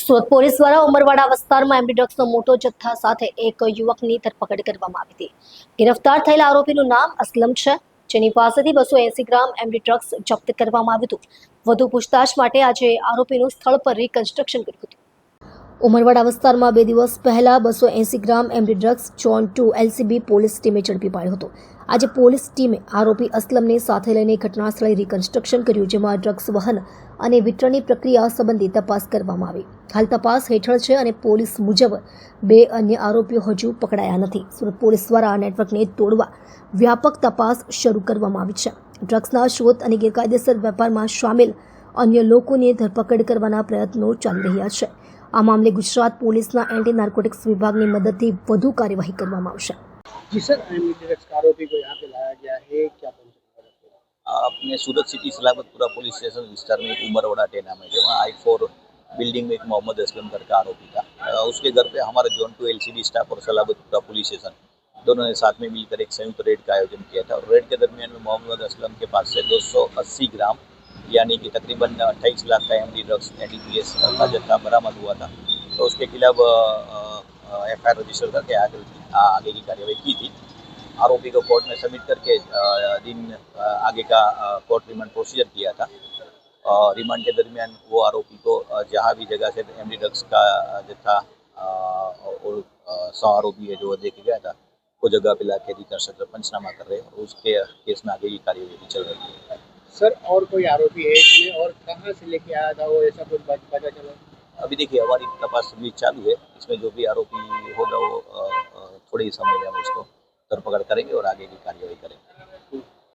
Surat police દ્વારા ઉમરવાડા વિસ્તારમાં MD ડ્રગ્સનો મોટો જથ્થા સાથે એક યુવકની ધરપકડ કરવામાં આવી હતી। ગિરફ્તાર થયેલા આરોપીનું નામ અસલમ છે, જેની પાસેથી 280 ગ્રામ એમડી ડ્રગ્સ જપ્ત કરવામાં આવ્યું હતું। વધુ પૂછતાછ માટે આજે આરોપીનું સ્થળ પર રિકન્સ્ટ્રક્શન કર્યું હતું। ઉમરવાડા વિસ્તારમાં 2 દિવસ પહેલા 280 ગ્રામ MD drugs zone 2 LCB police ટીમે ઝડપી પાડ્યો હતો। આજે પોલીસ ટીમે આરોપી અસલમને સાથે લઈને ઘટના સ્થળે રિકન્સ્ટ્રક્શન કર્યું, જેમાં ડ્રગ્સ વહન અને વિતરણની પ્રક્રિયા સંબંધી તપાસ કરવામાં આવી। હાલ તપાસ હેઠળ છે અને પોલીસ મુજબ 2 અન્ય આરોપીઓ હજુ પકડાયા નથી। સુરત પોલીસ દ્વારા આ નેટવર્કને તોડવા વ્યાપક તપાસ શરૂ કરવામાં આવી છે। ડ્રગ્સના શોધ અને ગેરકાયદેસર વેપારમાં સામેલ અન્ય લોકોની ધરપકડ કરવાના પ્રયત્નો ચાલી રહ્યા છે। આ મામલે ગુજરાત પોલીસના એન્ટી नारकोटिक्स विभाग की मदद से વધુ કાર્યવાહી કરવામાં આવશે। जी सर, ड्रग्स का आरोपी को यहाँ पे लाया गया है, क्या अपने सूरत सिटी सलाबतपुरा पुलिस स्टेशन विस्तार में एक उमरवाड़ा टेना में वहाँ I4 बिल्डिंग में एक मोहम्मद असलम घर का आरोपी था। उसके घर पे हमारा जोन 2 एलसीबी स्टाफ और सलाबतपुरा पुलिस स्टेशन दोनों ने साथ में मिलकर एक संयुक्त रेड का आयोजन किया था। और रेड के दरमियान में मोहम्मद असलम के पास से 280 ग्राम यानी कि तकरीबन 28 लाख का एमडी ड्रग्स एडीपीएस का जत्था बरामद हुआ था। तो उसके खिलाफ एफआईआर रजिस्टर करके आगे की कार्यवाही की थी। आरोपी को कोर्ट में सबमिट करके दिन आगे का कोर्ट रिमांड प्रोसीजर किया था। रिमांड के दरमियान वो आरोपी को जहाँ भी जगह से एमडी ड्रग्स का जत्था और 100 आरोपी है जो देखे गया था, वो जगह पे लाके रिकंस्ट्रक्शन पंचनामा कर रहे हैं और उसके केस में आगे की कार्यवाही चल रही है। सर, और कोई आरोपी है इसमें और कहाँ से लेके आया था वो, ऐसा कुछ पता चला? अभी देखिए हमारी तपास भी चालू है। इसमें जो भी आरोपी होगा वो थोड़े ही समय में हम उसको धरपकड़ करेंगे और आगे की कार्यवाही करेंगे।